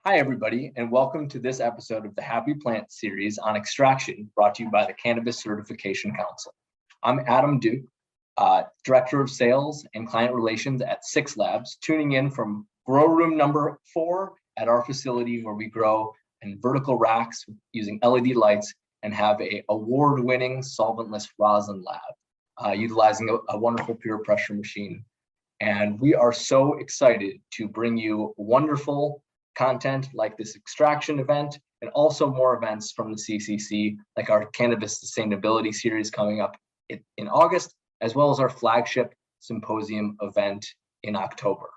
Hi, everybody, and welcome to this episode of the Happy Plant series on extraction brought to you by the Cannabis Certification Council. I'm Adam Duke, Director of Sales and Client Relations at Six Labs, tuning in from grow room number 4 at our facility where we grow in vertical racks using LED lights and have a award-winning solventless rosin lab utilizing a wonderful pure pressure machine. And we are so excited to bring you wonderful content like this extraction event and also more events from the CCC, like our Cannabis Sustainability Series coming up in August, as well as our flagship symposium event in October.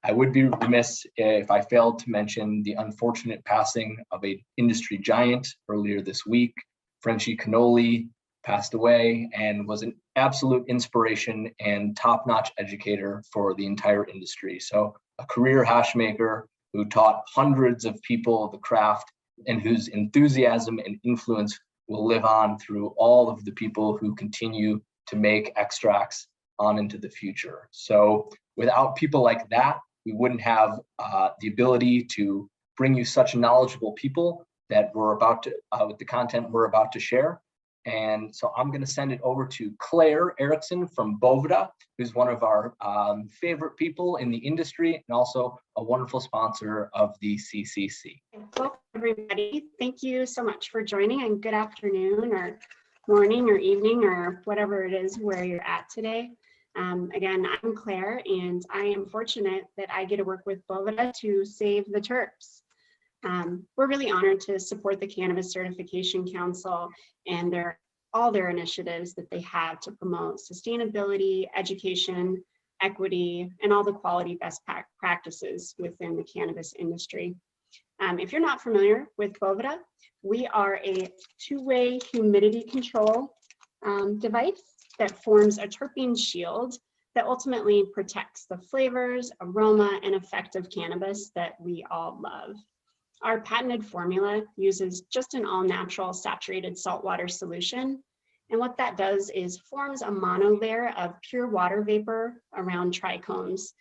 I would be remiss if I failed to mention the unfortunate passing of an industry giant earlier this week. Frenchie Cannoli passed away and was an absolute inspiration and top-notch educator for the entire industry. So a career hash maker who taught hundreds of people the craft and whose enthusiasm and influence will live on through all of the people who continue to make extracts on into the future. So without people like that, we wouldn't have the ability to bring you such knowledgeable people that we're about to, with the content we're about to share. And so I'm going to send it over to Claire Erickson from Quavita, who's one of our favorite people in the industry and also a wonderful sponsor of the CCC. Hello, everybody. Thank you so much for joining, and good afternoon or morning or evening or whatever it is where you're at today. Again, I'm Claire, and I am fortunate that I get to work with Quavita to save the terps. We're really honored to support the Cannabis Certification Council and all their initiatives that they have to promote sustainability, education, equity, and all the quality best practices within the cannabis industry. If you're not familiar with Quavita, we are a two-way humidity control device that forms a terpene shield that ultimately protects the flavors, aroma, and effect of cannabis that we all love. Our patented formula uses just an all-natural saturated saltwater solution. And what that does is forms a monolayer of pure water vapor around trichomes,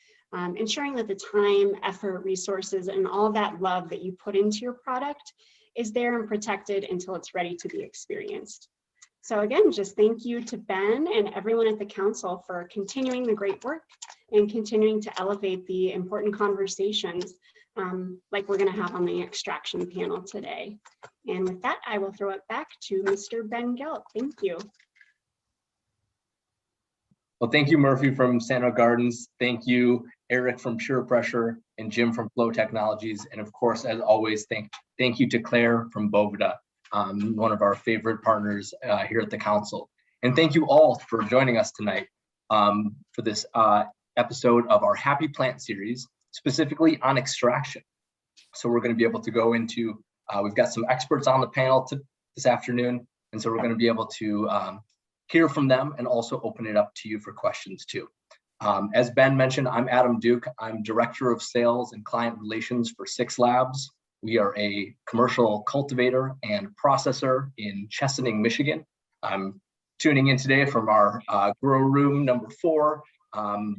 ensuring that the time, effort, resources, and all that love that you put into your product is there and protected until it's ready to be experienced. So again, just thank you to Ben and everyone at the council for continuing the great work and continuing to elevate the important conversations like we're going to have on the extraction panel today. And with that, I will throw it back to Mr. Ben Gelb. Thank you. Well, thank you, Murphy from Sano Gardens. Thank you, Eric from Pure Pressure and Jim from Flow Technologies. And of course, as always, thank you to Claire from Quavita, one of our favorite partners here at the council. And thank you all for joining us tonight for this episode of our Happy Plant series, specifically on extraction. So we're going to be able to go into, we've got some experts on the panel this afternoon, and so we're going to be able to hear from them and also open it up to you for questions too. As Ben mentioned, I'm Adam Duke. I'm Director of Sales and Client Relations for Six Labs. We are a commercial cultivator and processor in Chesaning, Michigan. I'm tuning in today from our grow room number 4,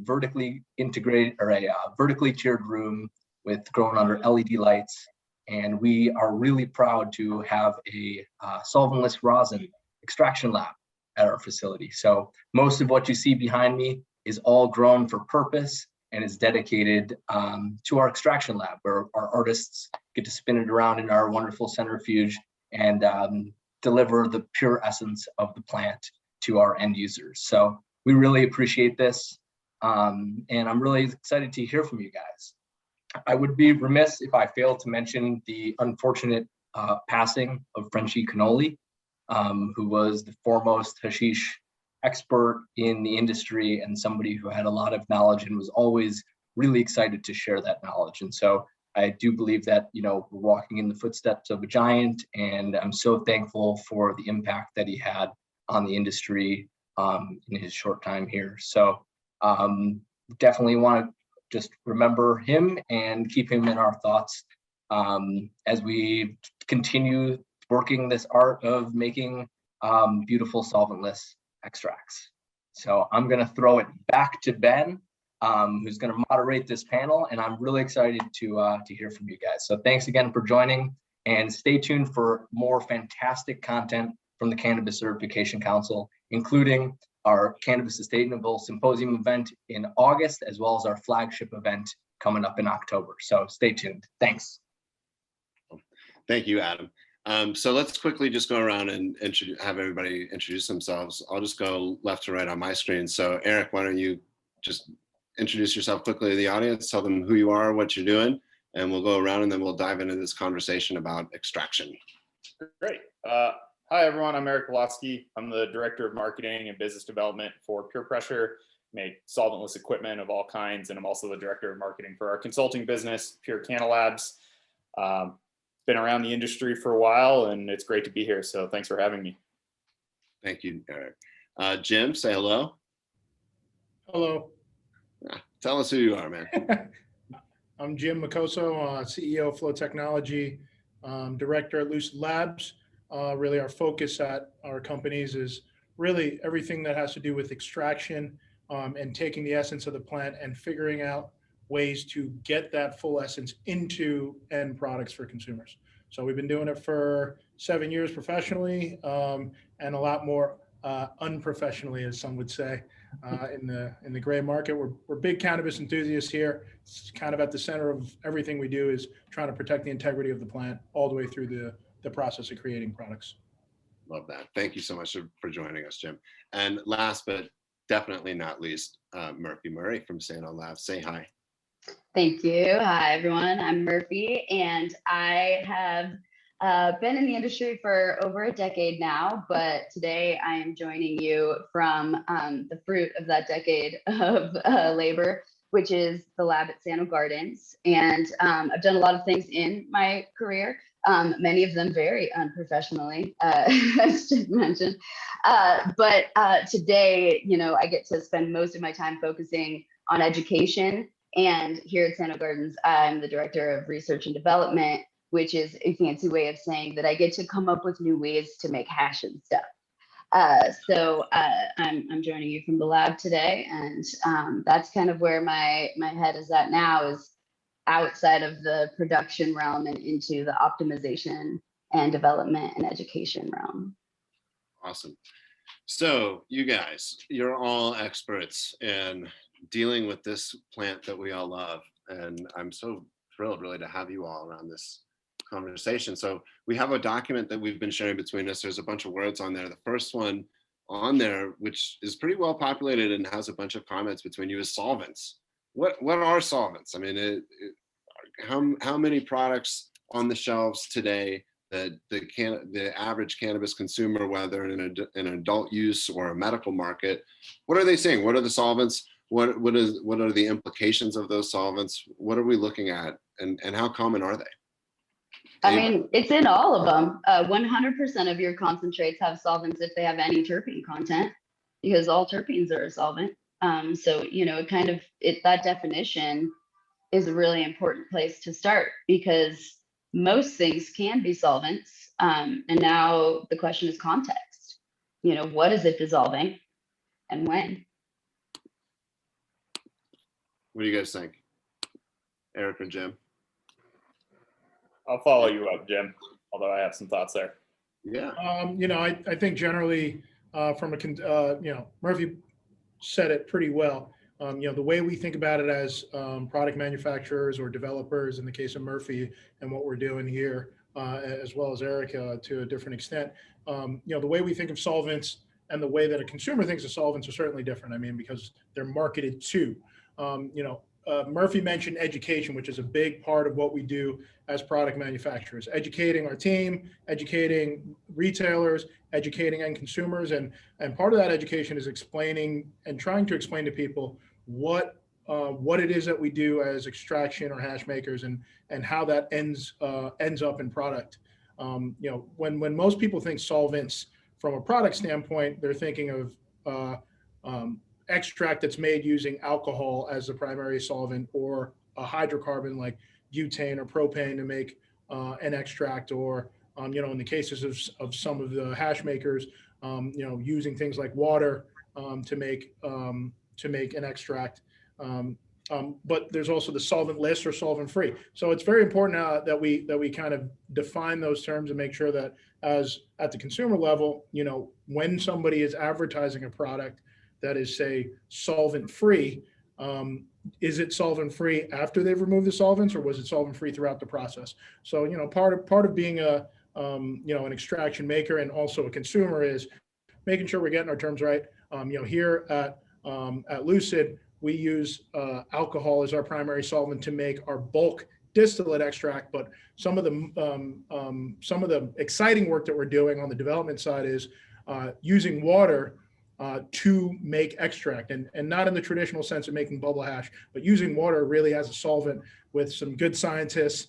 vertically integrated, or a vertically tiered room with grown under LED lights. And we are really proud to have a solventless rosin extraction lab at our facility. So most of what you see behind me is all grown for purpose and is dedicated to our extraction lab, where our artists get to spin it around in our wonderful centrifuge and deliver the pure essence of the plant to our end users. So we really appreciate this. And I'm really excited to hear from you guys. I would be remiss if I failed to mention the unfortunate passing of Frenchie Cannoli, who was the foremost hashish expert in the industry and somebody who had a lot of knowledge and was always really excited to share that knowledge. And so I do believe that, we're walking in the footsteps of a giant, and I'm so thankful for the impact that he had on the industry in his short time here. So definitely want to just remember him and keep him in our thoughts as we continue working this art of making beautiful solventless extracts. So I'm going to throw it back to Ben who's going to moderate this panel, and I'm really excited to hear from you guys. So thanks again for joining, and stay tuned for more fantastic content from the Cannabis Certification Council, including our Cannabis Sustainable Symposium event in August, as well as our flagship event coming up in October. So stay tuned. Thanks. Thank you, Adam. So let's quickly just go around and have everybody introduce themselves. I'll just go left to right on my screen. So Eric, why don't you just introduce yourself quickly to the audience, tell them who you are, what you're doing, and we'll go around and then we'll dive into this conversation about extraction. Great. Hi, everyone. I'm Eric Wolofsky. I'm the Director of Marketing and Business Development for Pure Pressure, make solventless equipment of all kinds, and I'm also the Director of Marketing for our consulting business, Pure Canna Labs. Been around the industry for a while, and it's great to be here, so thanks for having me. Thank you, Eric. Jim, say hello. Hello, Tell us who you are, man. I'm Jim Macoso, CEO of Flow Technology, Director at Lucid Labs. Really our focus at our companies is really everything that has to do with extraction and taking the essence of the plant and figuring out ways to get that full essence into end products for consumers. So we've been doing it for 7 years professionally and a lot more unprofessionally, as some would say, in the gray market. We're big cannabis enthusiasts here. It's kind of at the center of everything we do is trying to protect the integrity of the plant all the way through the process of creating products. Love that. Thank you so much for joining us, Jim. And last but definitely not least, Murphy Murray from Sano Labs. Say hi. Thank you. Hi, everyone. I'm Murphy, and I have been in the industry for over a decade now, but today I am joining you from the fruit of that decade of labor, which is the lab at Sano Gardens. And I've done a lot of things in my career, many of them very unprofessionally, as Jim mentioned. But today, I get to spend most of my time focusing on education. And here at Sano Gardens, I'm the Director of Research and Development, which is a fancy way of saying that I get to come up with new ways to make hash and stuff. So I'm joining you from the lab today, and that's kind of where my head is at now, is outside of the production realm and into the optimization and development and education realm. Awesome. So you guys, you're all experts in dealing with this plant that we all love. And I'm so thrilled really to have you all around this conversation. So we have a document that we've been sharing between us. There's a bunch of words on there. The first one on there, which is pretty well populated and has a bunch of comments between you, is solvents. What are solvents? I mean, how many products on the shelves today that the average cannabis consumer, whether in an adult use or a medical market, what are they saying? What are the solvents? What are the implications of those solvents? What are we looking at, and how common are they? I mean, it's in all of them. 100% of your concentrates have solvents if they have any terpene content, because all terpenes are a solvent. So, that definition is a really important place to start, because most things can be solvents. And now the question is context. What is it dissolving and when? What do you guys think? Eric or Jim? I'll follow you up, Jim, although I have some thoughts there. Yeah. I think generally Murphy said it pretty well. The way we think about it as product manufacturers or developers, in the case of Murphy and what we're doing here, as well as Eric to a different extent, the way we think of solvents and the way that a consumer thinks of solvents are certainly different. I mean, because they're marketed to. Murphy mentioned education, which is a big part of what we do as product manufacturers, educating our team, educating retailers, educating end consumers. And part of that education is explaining and trying to explain to people what it is that we do as extraction or hash makers, and how that ends up in product. When most people think solvents from a product standpoint, they're thinking of extract that's made using alcohol as the primary solvent, or a hydrocarbon like butane or propane to make an extract, or in the cases of some of the hash makers, using things like water to make an extract. But there's also the solventless or solvent-free. So it's very important that we kind of define those terms and make sure that as at the consumer level, when somebody is advertising a product that is, say, solvent-free, is it solvent-free after they've removed the solvents, or was it solvent-free throughout the process? So, part of being an extraction maker and also a consumer is making sure we're getting our terms right. Here at Lucid, we use alcohol as our primary solvent to make our bulk distillate extract, but some of the exciting work that we're doing on the development side is using water to make extract, and not in the traditional sense of making bubble hash, but using water really as a solvent with some good scientists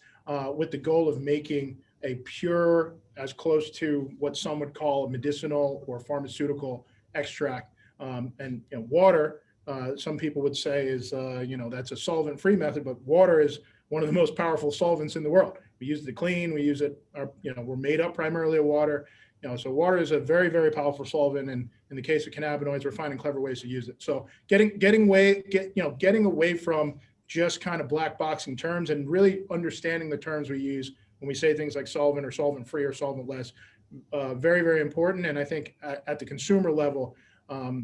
with the goal of making a pure, as close to what some would call a medicinal or pharmaceutical extract. And water, some people would say is, that's a solvent-free method, but water is one of the most powerful solvents in the world. We use it to clean, we use it, we're made up primarily of water. So water is a very, very powerful solvent, and in the case of cannabinoids, we're finding clever ways to use it. So getting away from just kind of black boxing terms and really understanding the terms we use when we say things like solvent or solvent-free or solventless, very, very important. And I think at the consumer level,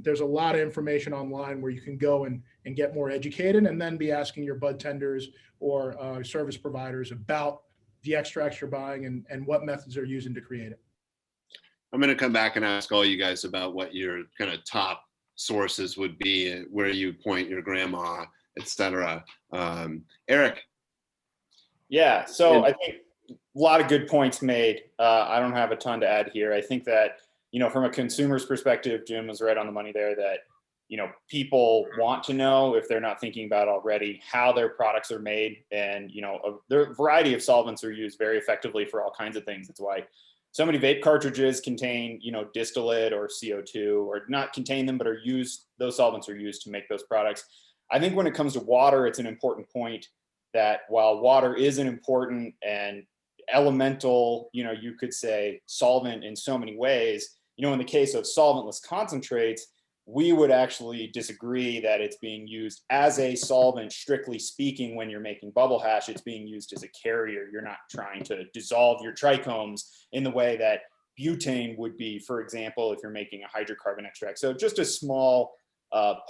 there's a lot of information online where you can go and get more educated, and then be asking your bud tenders or service providers about the extracts you're buying and what methods they're using to create it. I'm going to come back and ask all you guys about what your kind of top sources would be, where you point your grandma, etc. Eric. Yeah, so I think a lot of good points made. I don't have a ton to add here. I think that, from a consumer's perspective, Jim was right on the money there that, people want to know, if they're not thinking about already, how their products are made. And, a variety of solvents are used very effectively for all kinds of things. That's why so many vape cartridges contain, distillate or CO2, or not contain them, but are used, those solvents are used to make those products. I think when it comes to water, it's an important point that while water is an important and elemental, you could say solvent in so many ways, in the case of solventless concentrates, we would actually disagree that it's being used as a solvent, strictly speaking. When you're making bubble hash, it's being used as a carrier. You're not trying to dissolve your trichomes in the way that butane would be, for example, if you're making a hydrocarbon extract. So just a small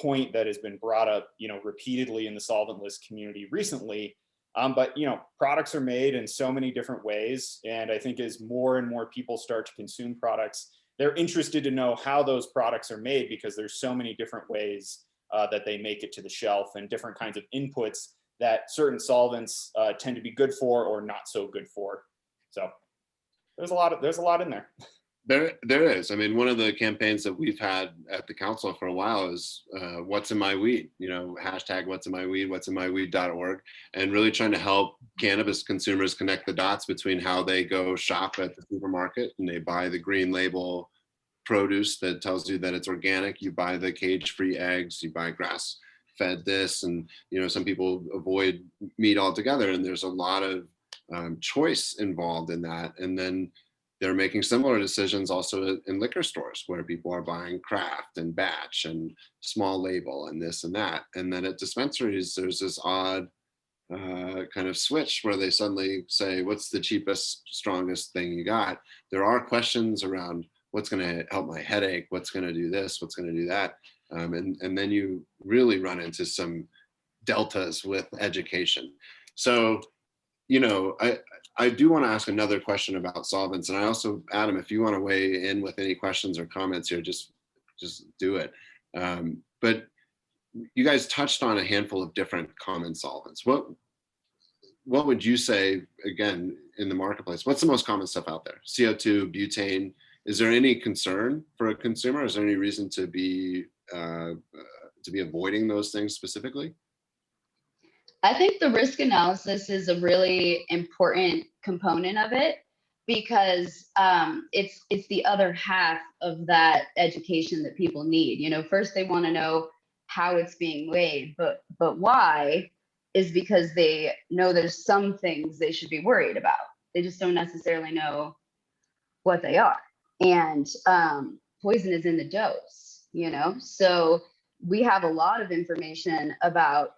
point that has been brought up, repeatedly in the solventless community recently. But products are made in so many different ways, and I think as more and more people start to consume products, they're interested to know how those products are made, because there's so many different ways that they make it to the shelf, and different kinds of inputs that certain solvents tend to be good for or not so good for. So there's a lot in there. There is. I mean, one of the campaigns that we've had at the council for a while is what's in my weed, hashtag what's in my weed, what'sinmyweed.org, and really trying to help cannabis consumers connect the dots between how they go shop at the supermarket and they buy the green label produce that tells you that it's organic. You buy the cage-free eggs, you buy grass-fed this, and some people avoid meat altogether, and there's a lot of choice involved in that. And then they're making similar decisions also in liquor stores, where people are buying craft and batch and small label and this and that. And then at dispensaries, there's this odd kind of switch where they suddenly say, what's the cheapest, strongest thing you got? There are questions around what's going to help my headache, what's going to do this, what's going to do that. And then you really run into some deltas with education. So, I do want to ask another question about solvents. And I also, Adam, if you want to weigh in with any questions or comments here, just do it. But you guys touched on a handful of different common solvents. What would you say, again, in the marketplace? What's the most common stuff out there? CO2, butane. Is there any concern for a consumer? Is there any reason to be avoiding those things specifically? I think the risk analysis is a really important component of it, because it's the other half of that education that people need. First they want to know how it's being weighed, but why is because they know there's some things they should be worried about. They just don't necessarily know what they are. And poison is in the dose, so we have a lot of information about,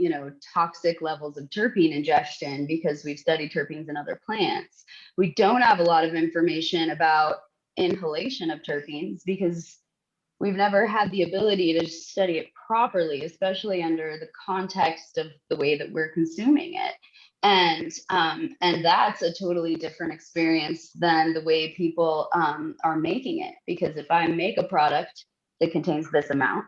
toxic levels of terpene ingestion because we've studied terpenes in other plants. We don't have a lot of information about inhalation of terpenes because we've never had the ability to study it properly, especially under the context of the way that we're consuming it. And that's a totally different experience than the way people are making it. Because if I make a product that contains this amount,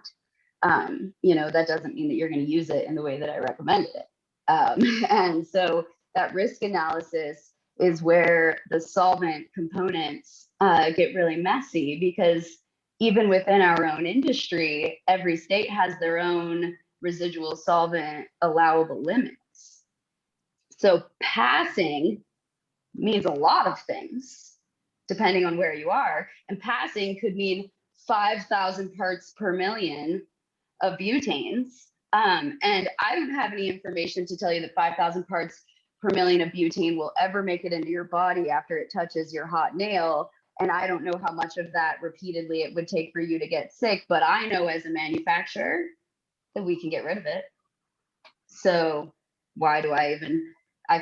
that doesn't mean that you're going to use it in the way that I recommended it. And so that risk analysis is where the solvent components get really messy, because even within our own industry, every state has their own residual solvent allowable limits. So passing means a lot of things depending on where you are. And passing could mean 5,000 parts per million of butanes. And I don't have any information to tell you that 5,000 parts per million of butane will ever make it into your body after it touches your hot nail. And I don't know how much of that repeatedly it would take for you to get sick, but I know as a manufacturer that we can get rid of it. So why do I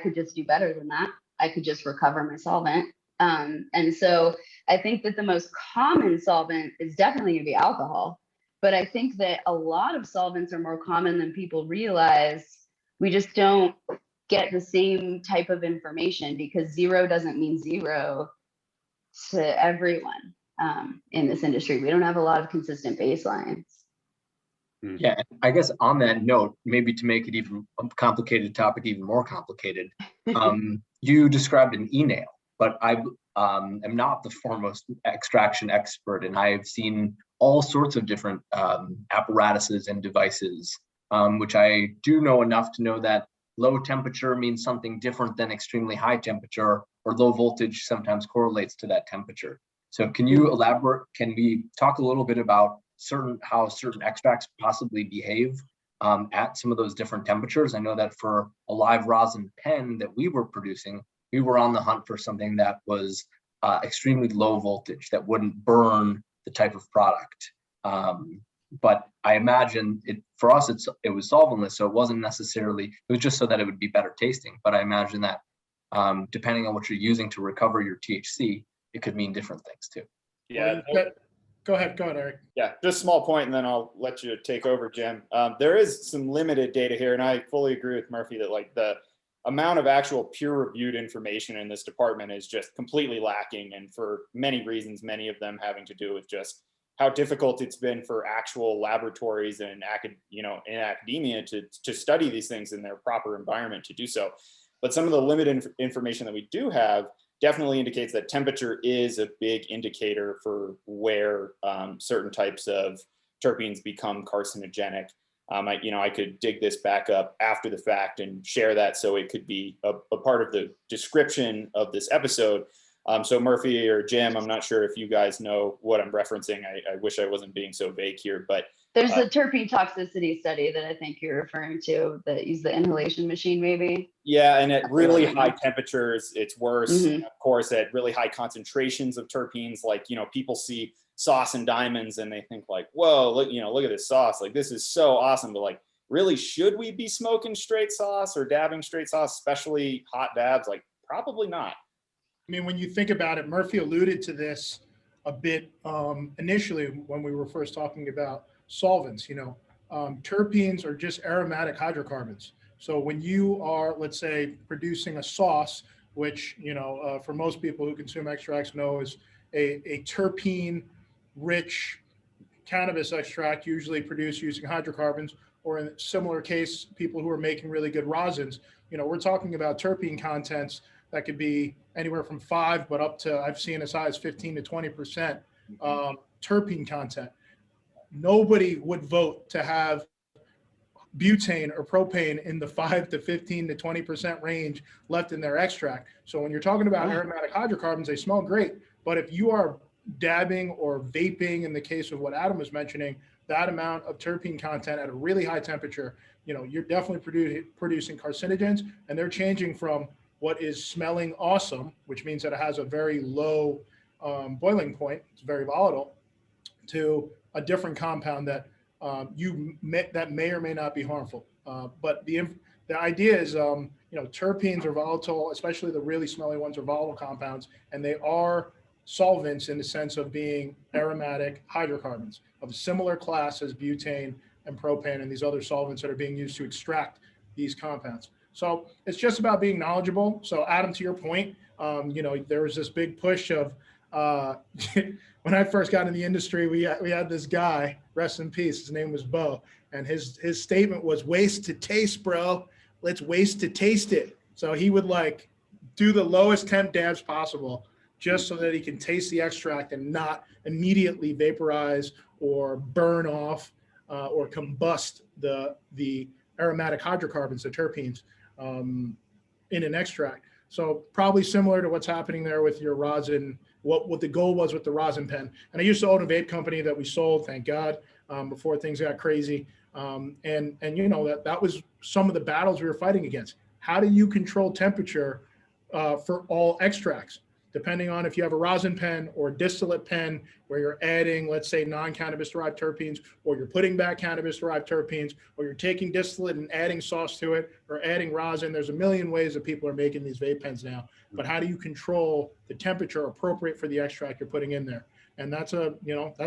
could just do better than that. I could just recover my solvent. And so I think that the most common solvent is definitely going to be alcohol. But I think that a lot of solvents are more common than people realize. We just don't get the same type of information because zero doesn't mean zero to everyone in this industry. We don't have a lot of consistent baselines. Yeah, I guess on that note, maybe to make it even a complicated topic even more complicated, you described an e-nail, but I am not the foremost extraction expert, and I've seen all sorts of different apparatuses and devices, which I do know enough to know that low temperature means something different than extremely high temperature, or low voltage sometimes correlates to that temperature. So can you elaborate? Can we talk a little bit about how certain extracts possibly behave at some of those different temperatures? I know that for a live rosin pen that we were producing, we were on the hunt for something that was extremely low voltage that wouldn't burn the type of product. But I imagine for us, it was solventless, so it wasn't necessarily, it was just so that it would be better tasting. But I imagine that depending on what you're using to recover your THC, it could mean different things too. Yeah. Go ahead, Eric. Yeah, just a small point, and then I'll let you take over, Jim. There is some limited data here, and I fully agree with Murphy that like the amount of actual peer-reviewed information in this department is just completely lacking, and for many reasons, many of them having to do with just how difficult it's been for actual laboratories and in academia to study these things in their proper environment to do so. But some of the limited information that we do have definitely indicates that temperature is a big indicator for where certain types of terpenes become carcinogenic. I could dig this back up after the fact and share that so it could be a part of the description of this episode. So Murphy or Jim, I'm not sure if you guys know what I'm referencing. I wish I wasn't being so vague here, but there's a terpene toxicity study that I think you're referring to that use the inhalation machine, maybe. Yeah, and at really high temperatures, it's worse. Mm-hmm. Of course, at really high concentrations of terpenes, like, people see sauce and diamonds and they think like, whoa, look at this sauce. Like, this is so awesome. But like, really, should we be smoking straight sauce or dabbing straight sauce, especially hot dabs? Like, probably not. I mean, when you think about it, Murphy alluded to this a bit initially when we were first talking about solvents. Terpenes are just aromatic hydrocarbons. So when you are, let's say, producing a sauce, which, for most people who consume extracts know is a terpene-rich cannabis extract, usually produced using hydrocarbons, or in a similar case, people who are making really good rosins. We're talking about terpene contents that could be anywhere from 5, but up to, I've seen as high as 15 to 20% terpene content. Nobody would vote to have butane or propane in the 5 to 15 to 20% range left in their extract. So when you're talking about aromatic hydrocarbons, they smell great. But if you are dabbing or vaping, in the case of what Adam was mentioning, that amount of terpene content at a really high temperature, you're definitely producing carcinogens, and they're changing from what is smelling awesome, which means that it has a very low boiling point, it's very volatile, to a different compound that that may or may not be harmful. But the idea is, terpenes are volatile, especially the really smelly ones are volatile compounds, and they are solvents in the sense of being aromatic hydrocarbons of a similar class as butane and propane and these other solvents that are being used to extract these compounds. So it's just about being knowledgeable. So Adam, to your point, there was this big push of, when I first got in the industry, we had this guy, rest in peace, his name was Bo, and his statement was waste to taste, bro. Let's waste to taste it. So he would like do the lowest temp dabs possible just so that he can taste the extract and not immediately vaporize or burn off or combust the aromatic hydrocarbons, the terpenes, in an extract. So probably similar to what's happening there with your rosin, what the goal was with the rosin pen. And I used to own a vape company that we sold, thank God, before things got crazy. That was some of the battles we were fighting against. How do you control temperature for all extracts? Depending on if you have a rosin pen or distillate pen where you're adding, let's say, non-cannabis derived terpenes, or you're putting back cannabis derived terpenes, or you're taking distillate and adding sauce to it, or adding rosin. There's a million ways that people are making these vape pens now. But how do you control the temperature appropriate for the extract you're putting in there? And that's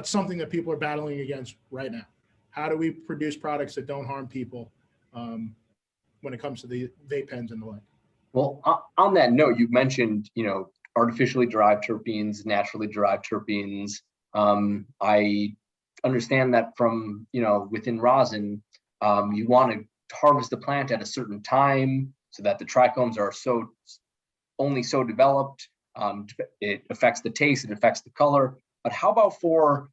something that people are battling against right now. How do we produce products that don't harm people when it comes to the vape pens and the like? Well, on that note, you mentioned, artificially derived terpenes, naturally derived terpenes. I understand that from, within rosin, you want to harvest the plant at a certain time so that the trichomes are only so developed. It affects the taste, it affects the color. But how about for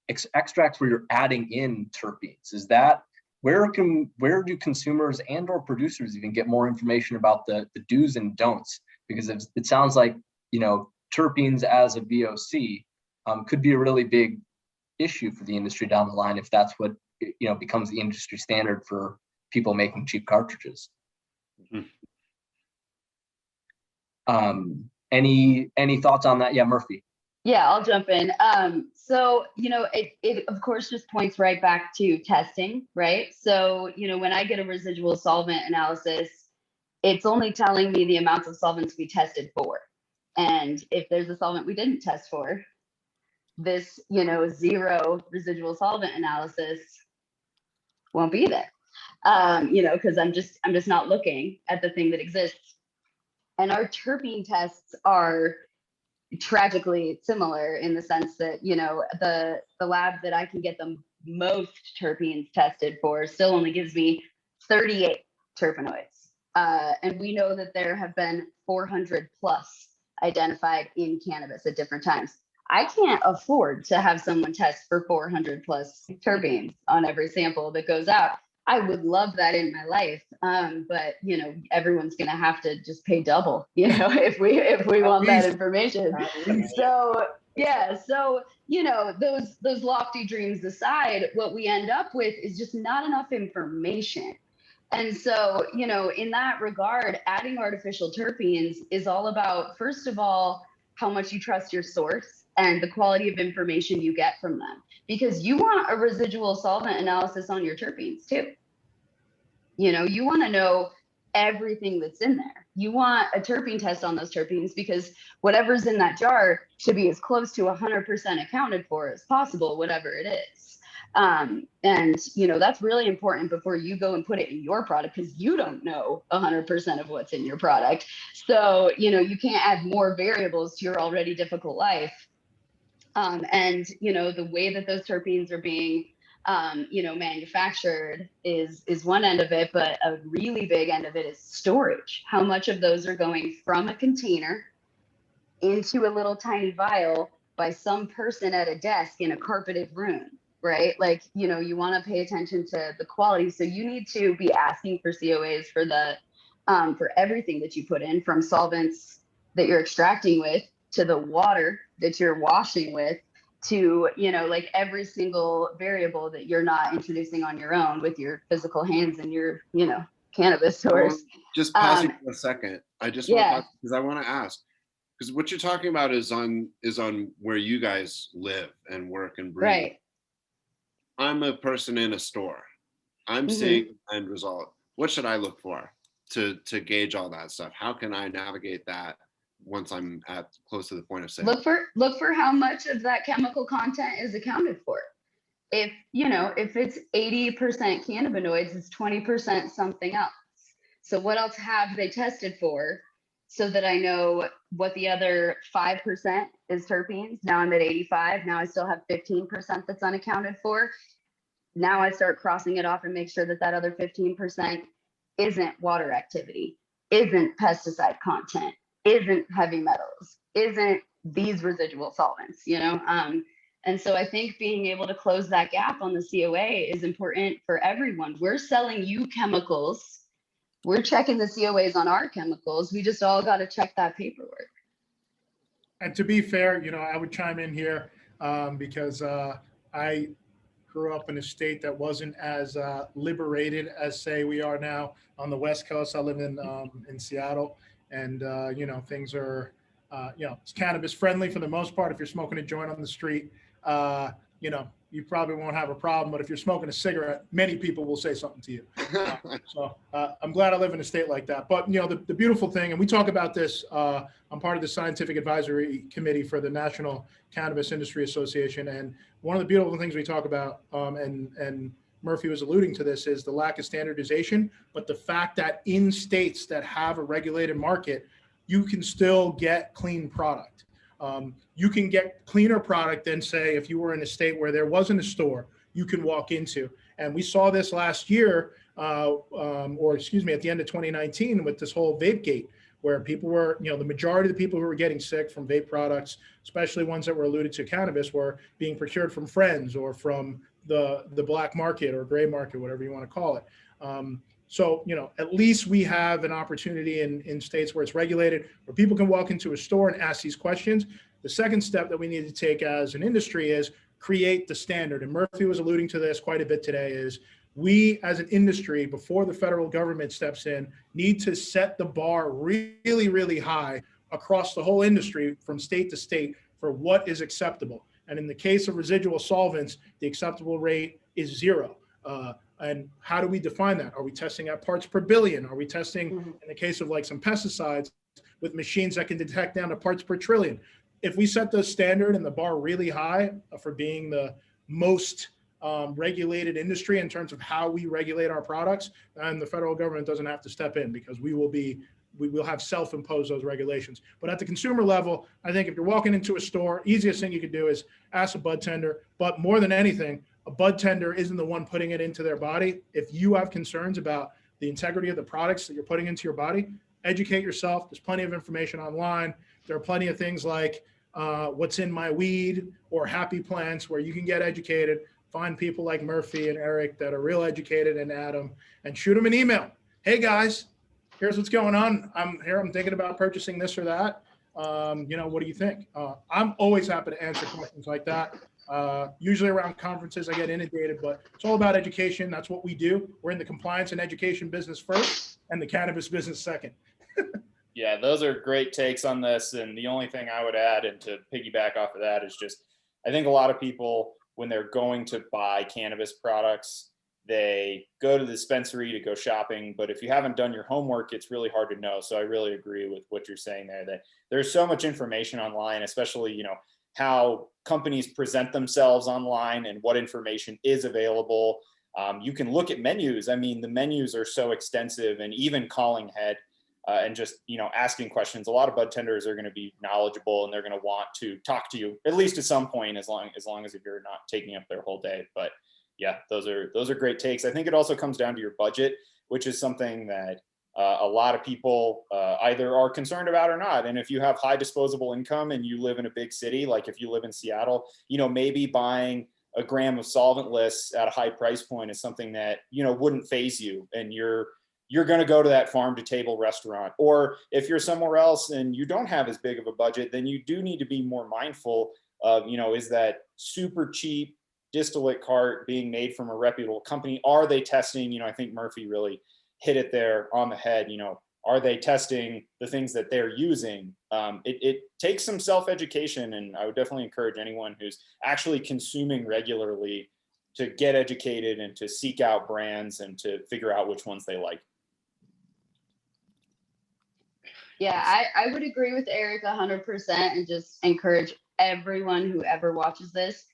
extracts where you're adding in terpenes? Is that where do consumers and or producers even get more information about the do's and don'ts? Because it sounds like, terpenes as a VOC could be a really big issue for the industry down the line if that's what, becomes the industry standard for people making cheap cartridges. Any thoughts on that? Yeah, Murphy. Yeah, I'll jump in. So, it of course just points right back to testing, right? So, when I get a residual solvent analysis, it's only telling me the amounts of solvents we tested for. And if there's a solvent we didn't test for, this, zero residual solvent analysis won't be there. Because I'm just not looking at the thing that exists. And our terpene tests are tragically similar in the sense that, the lab that I can get the most terpenes tested for still only gives me 38 terpenoids. And we know that there have been 400 plus identified in cannabis at different times. I can't afford to have someone test for 400 plus terpenes on every sample that goes out. I would love that in my life, but everyone's going to have to just pay double, if we want that information. So yeah, so those lofty dreams aside, what we end up with is just not enough information. And so in that regard, adding artificial terpenes is all about, first of all, how much you trust your source and the quality of information you get from them, because you want a residual solvent analysis on your terpenes too. You want to know everything that's in there. You want a terpene test on those terpenes because whatever's in that jar should be as close to 100% accounted for as possible, whatever it is. And that's really important before you go and put it in your product, because you don't know 100% of what's in your product. So, you can't add more variables to your already difficult life. And the way that those terpenes are being manufactured is one end of it, but a really big end of it is storage. How much of those are going from a container into a little tiny vial by some person at a desk in a carpeted room, right? Like, you want to pay attention to the quality. So you need to be asking for COAs for for everything that you put in, from solvents that you're extracting with to the water that you're washing with, to every single variable that you're not introducing on your own with your physical hands and your cannabis source. Just pausing for a second. I just want to, because I want to ask, because what you're talking about is on where you guys live and work and breathe. Right. I'm a person in a store. I'm Mhm. seeing the end result. What should I look for to gauge all that stuff? How can I navigate that once I'm at close to the point of sale? Look for how much of that chemical content is accounted for. If if it's 80% cannabinoids, it's 20% something else. So what else have they tested for, so that I know what the other 5% is terpenes? Now I'm at 85. Now I still have 15% that's unaccounted for. Now I start crossing it off and make sure that that other 15% isn't water activity, isn't pesticide content, isn't heavy metals, isn't these residual solvents, And so I think being able to close that gap on the COA is important for everyone. We're selling you chemicals. We're checking the COAs on our chemicals. We just all got to check that paperwork. And to be fair, I would chime in here because I grew up in a state that wasn't as liberated as, say, we are now on the West Coast. I live in Seattle, and things are, it's cannabis friendly for the most part. If you're smoking a joint on the street, you probably won't have a problem. But if you're smoking a cigarette, many people will say something to you. So I'm glad I live in a state like that. But the beautiful thing, and we talk about this. I'm part of the scientific advisory committee for the National Cannabis Industry Association, and one of the beautiful things we talk about, and Murphy was alluding to this, is the lack of standardization, but the fact that in states that have a regulated market, you can still get clean product. You can get cleaner product than, say, if you were in a state where there wasn't a store you can walk into. And we saw this last year, at the end of 2019 with this whole vape gate, where people were, the majority of the people who were getting sick from vape products, especially ones that were alluded to cannabis, were being procured from friends or from the black market or gray market, whatever you want to call it. So, at least we have an opportunity in states where it's regulated, where people can walk into a store and ask these questions. The second step that we need to take as an industry is create the standard. And Murphy was alluding to this quite a bit today, is we as an industry, before the federal government steps in, need to set the bar really, really high across the whole industry from state to state for what is acceptable. And in the case of residual solvents, the acceptable rate is 0. And how do we define that? Are we testing at parts per billion? Are we testing, in the case of like some pesticides, with machines that can detect down to parts per trillion? If we set the standard and the bar really high for being the most regulated industry in terms of how we regulate our products, and the federal government doesn't have to step in, because we will have self-imposed those regulations. But at the consumer level, I think if you're walking into a store, easiest thing you could do is ask a bud tender. But more than anything, a bud tender isn't the one putting it into their body. If you have concerns about the integrity of the products that you're putting into your body, educate yourself. There's plenty of information online. There are plenty of things like What's in My Weed or Happy Plants, where you can get educated, find people like Murphy and Eric that are real educated, and Adam, and shoot them an email. Hey guys, here's what's going on. I'm thinking about purchasing this or that. What do you think? I'm always happy to answer questions like that. Usually around conferences, I get inundated, but it's all about education. That's what we do. We're in the compliance and education business first, and the cannabis business second. Yeah, those are great takes on this. And the only thing I would add, and to piggyback off of that, is just, I think a lot of people, when they're going to buy cannabis products, they go to the dispensary to go shopping. But if you haven't done your homework, it's really hard to know. So I really agree with what you're saying there, that there's so much information online, especially, how companies present themselves online and what information is available. You can look at menus. I mean, the menus are so extensive, and even calling ahead and just, asking questions. A lot of bud tenders are going to be knowledgeable, and they're going to want to talk to you at least at some point, as long as if you're not taking up their whole day. But yeah, those are great takes. I think it also comes down to your budget, which is something that a lot of people either are concerned about or not. And if you have high disposable income and you live in a big city, like if you live in Seattle, maybe buying a gram of solventless at a high price point is something that, wouldn't faze you, and you're going to go to that farm to table restaurant. Or if you're somewhere else and you don't have as big of a budget, then you do need to be more mindful of, is that super cheap distillate cart being made from a reputable company? Are they testing? I think Murphy really hit it there on the head. Are they testing the things that they're using? It takes some self-education, and I would definitely encourage anyone who's actually consuming regularly to get educated and to seek out brands and to figure out which ones they like. Yeah, I would agree with Eric 100% and just encourage everyone who ever watches this,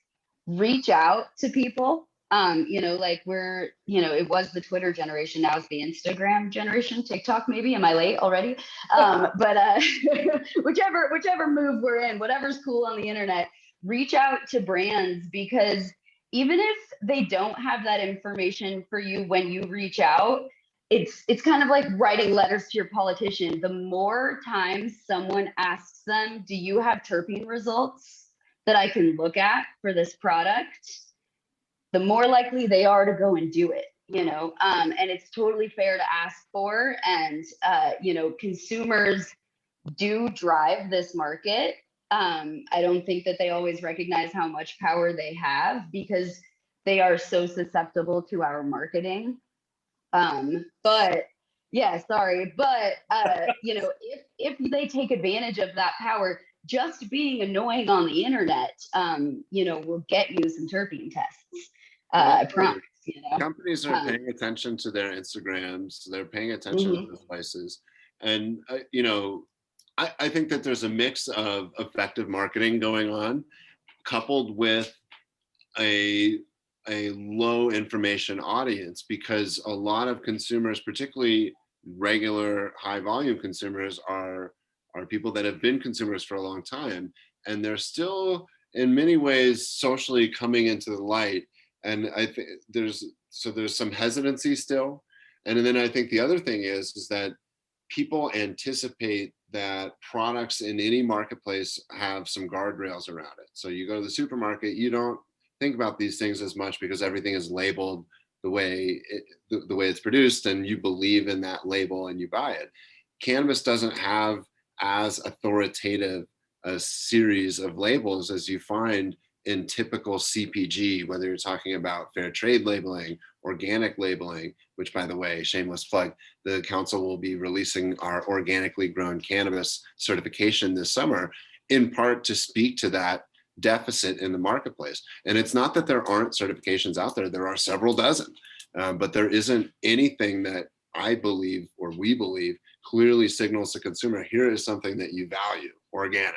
reach out to people. Like it was the Twitter generation, now it's the Instagram generation, TikTok maybe. Am I late already? But whichever move we're in, whatever's cool on the internet, reach out to brands, because even if they don't have that information for you when you reach out, it's kind of like writing letters to your politician. The more times someone asks them, do you have terpene results that I can look at for this product, the more likely they are to go and do it, and it's totally fair to ask for. And, consumers do drive this market. I don't think that they always recognize how much power they have because they are so susceptible to our marketing. But yeah, sorry. But, if they take advantage of that power, just being annoying on the internet, will get you some terpene tests. I promise. Companies are paying attention to their Instagrams. They're paying attention to those places. And, I think that there's a mix of effective marketing going on, coupled with a low information audience, because a lot of consumers, particularly regular high volume consumers, are people that have been consumers for a long time, and they're still in many ways socially coming into the light. And I think there's some hesitancy still. And then I think the other thing is that people anticipate that products in any marketplace have some guardrails around it. So you go to the supermarket, you don't think about these things as much because everything is labeled the way it's produced, and you believe in that label and you buy it. Cannabis doesn't have as authoritative a series of labels as you find in typical CPG, whether you're talking about fair trade labeling, organic labeling, which, by the way, shameless plug, the council will be releasing our organically grown cannabis certification this summer, in part to speak to that deficit in the marketplace. And it's not that there aren't certifications out there. There are several dozen, but there isn't anything that I believe, or we believe, clearly signals to consumer, here is something that you value, organic,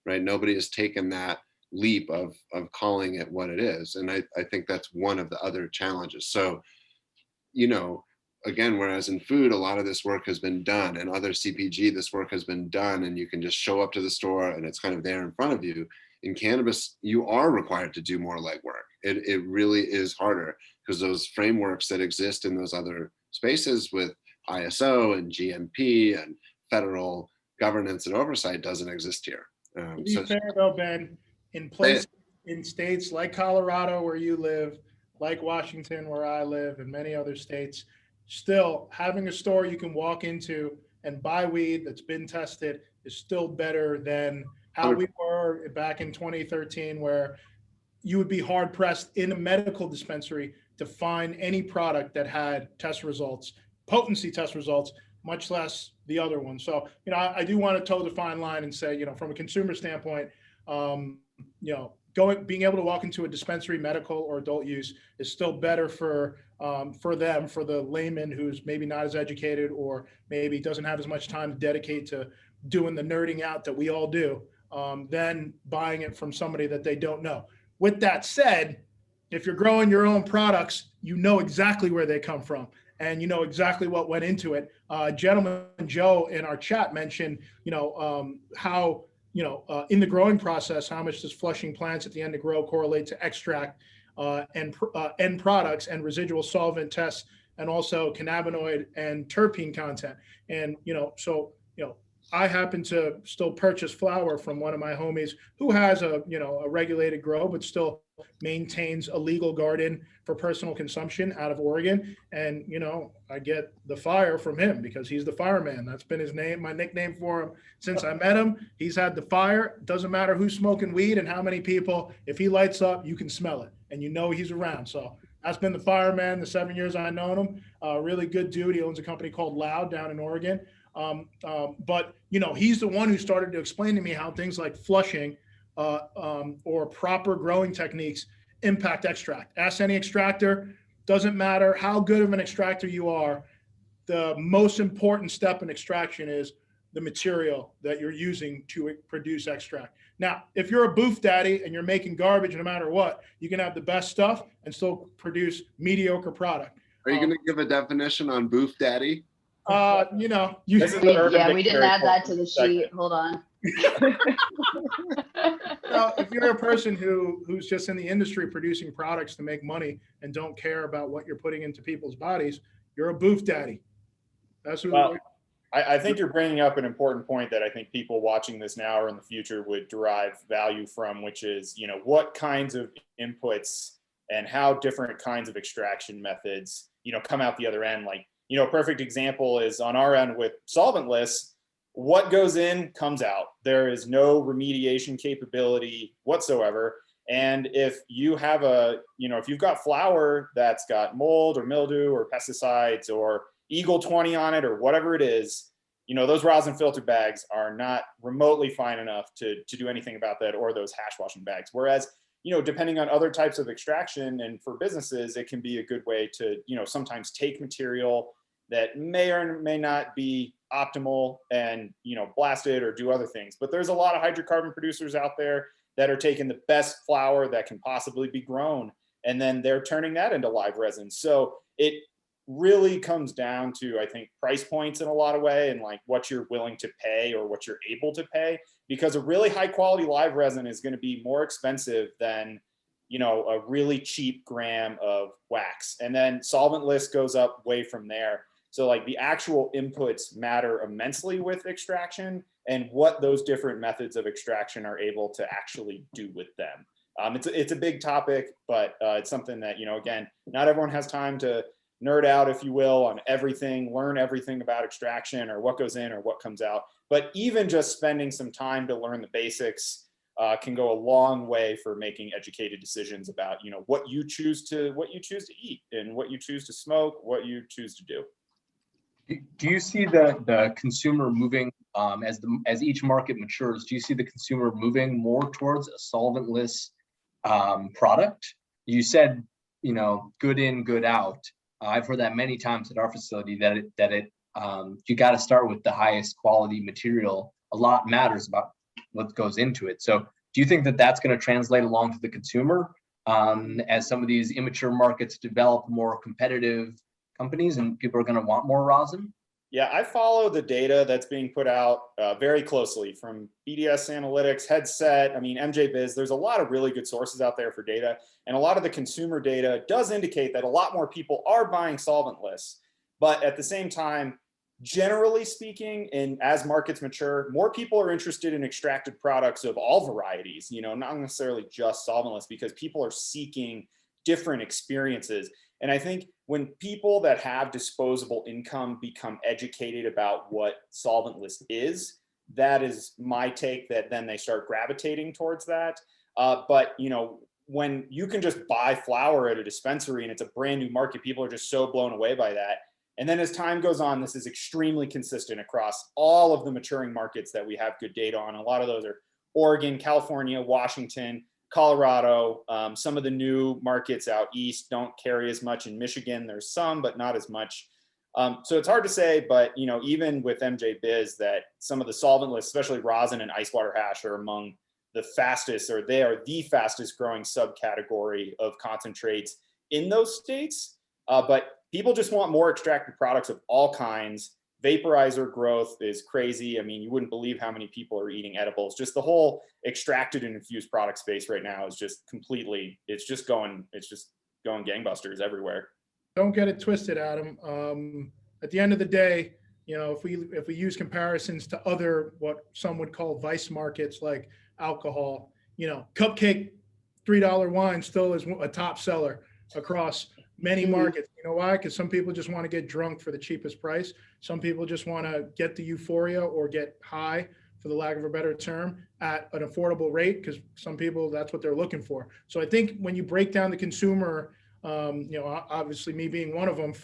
right? Nobody has taken that leap of calling it what it is. And I think that's one of the other challenges. So, again, whereas in food, a lot of this work has been done, and other CPG, this work has been done, and you can just show up to the store and it's kind of there in front of you. In cannabis, you are required to do more legwork. It really is harder because those frameworks that exist in those other spaces with ISO and GMP and federal governance and oversight doesn't exist here. To be fair though, Ben, in states like Colorado where you live, like Washington where I live, and many other states, still having a store you can walk into and buy weed that's been tested is still better than how we were back in 2013, where you would be hard pressed in a medical dispensary to find any product that had test results, potency test results, much less the other one. So, I do want to toe the fine line and say, from a consumer standpoint, being able to walk into a dispensary, medical or adult use, is still better for them, for the layman who's maybe not as educated or maybe doesn't have as much time to dedicate to doing the nerding out that we all do, than buying it from somebody that they don't know. With that said, if you're growing your own products, you know exactly where they come from and you know exactly what went into it. Gentleman Joe in our chat mentioned, how, in the growing process, how much does flushing plants at the end of grow correlate to extract and end products and residual solvent tests, and also cannabinoid and terpene content. And, I happen to still purchase flower from one of my homies who has a regulated grow, but still maintains a legal garden for personal consumption out of Oregon. And, I get the fire from him because he's the fireman. That's been his name, my nickname for him since I met him. He's had the fire. Doesn't matter who's smoking weed and how many people, if he lights up, you can smell it and he's around. So that's been the fireman the 7 years I've known him. Really good dude. He owns a company called Loud down in Oregon. But he's the one who started to explain to me how things like flushing or proper growing techniques impact extract. Ask any extractor, doesn't matter how good of an extractor you are, the most important step in extraction is the material that you're using to produce extract. Now, if you're a booth daddy and you're making garbage no matter what, you can have the best stuff and still produce mediocre product. Are you going to give a definition on booth daddy? You know, you, This is the Urban Yeah, we didn't Dictionary add that to portion the segment. sheet. Hold on. know, if you're a person who's just in the industry producing products to make money and don't care about what you're putting into people's bodies, you're a booth daddy. That's who. Well, I think you're bringing up an important point that I think people watching this now or in the future would derive value from, which is, you know, what kinds of inputs and how different kinds of extraction methods, you know, come out the other end. Like, you know, a perfect example is on our end with solventless, what goes in comes out. There is no remediation capability whatsoever. And if you have if you've got flour that's got mold or mildew or pesticides or Eagle 20 on it or whatever it is, you know, those rosin filter bags are not remotely fine enough to do anything about that, or those hash washing bags. Whereas, you know, depending on other types of extraction and for businesses, it can be a good way to, you know, sometimes take material that may or may not be optimal and, you know, blast it or do other things. But there's a lot of hydrocarbon producers out there that are taking the best flour that can possibly be grown, and then they're turning that into live resin. So it really comes down to, I think, price points in a lot of way, and like what you're willing to pay or what you're able to pay, because a really high quality live resin is going to be more expensive than, you know, a really cheap gram of wax. And then solventless goes up way from there. So like the actual inputs matter immensely with extraction, and what those different methods of extraction are able to actually do with them. It's a big topic, but it's something that, you know, again, not everyone has time to nerd out, if you will, on everything, learn everything about extraction or what goes in or what comes out. But even just spending some time to learn the basics can go a long way for making educated decisions about, you know, what you choose to eat and what you choose to smoke, what you choose to do. Do you see the consumer moving as each market matures? Do you see the consumer moving more towards a solventless product? You said, you know, good in, good out. I've heard that many times at our facility that you got to start with the highest quality material. A lot matters about what goes into it. So do you think that that's going to translate along to the consumer as some of these immature markets develop more competitive companies and people are going to want more rosin? Yeah, I follow the data that's being put out very closely from BDS Analytics, Headset, I mean, MJ Biz. There's a lot of really good sources out there for data. And a lot of the consumer data does indicate that a lot more people are buying solventless. But at the same time, generally speaking, and as markets mature, more people are interested in extracted products of all varieties, you know, not necessarily just solventless, because people are seeking different experiences. And I think when people that have disposable income become educated about what solventless is, that is my take, that then they start gravitating towards that. But, you know, when you can just buy flour at a dispensary and it's a brand new market, people are just so blown away by that. And then as time goes on, this is extremely consistent across all of the maturing markets that we have good data on. A lot of those are Oregon, California, Washington, Colorado. Some of the new markets out east don't carry as much. In Michigan, there's some, but not as much. So it's hard to say, but, you know, even with MJ Biz, that some of the solventless, especially rosin and ice water hash, are among the fastest, or they are the fastest growing subcategory of concentrates in those states. But people just want more extracted products of all kinds. Vaporizer growth is crazy. I mean, you wouldn't believe how many people are eating edibles. Just the whole extracted and infused product space right now is just completely, it's just going gangbusters everywhere. Don't get it twisted, Adam. At the end of the day, you know, if we use comparisons to other, what some would call vice markets like alcohol, you know, cupcake $3 wine still is a top seller across many markets. You know why? Because some people just want to get drunk for the cheapest price. Some people just want to get the euphoria or get high, for the lack of a better term, at an affordable rate, because some people, that's what they're looking for. So I think when you break down the consumer, you know, obviously me being one of them,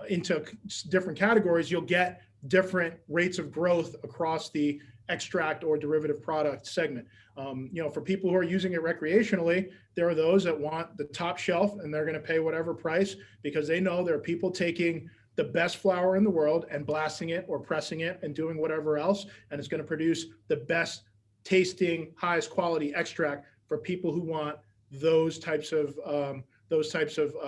into different categories, you'll get different rates of growth across the extract or derivative product segment. For people who are using it recreationally, there are those that want the top shelf and they're going to pay whatever price because they know there are people taking the best flower in the world and blasting it or pressing it and doing whatever else. And it's going to produce the best tasting, highest quality extract for people who want those types of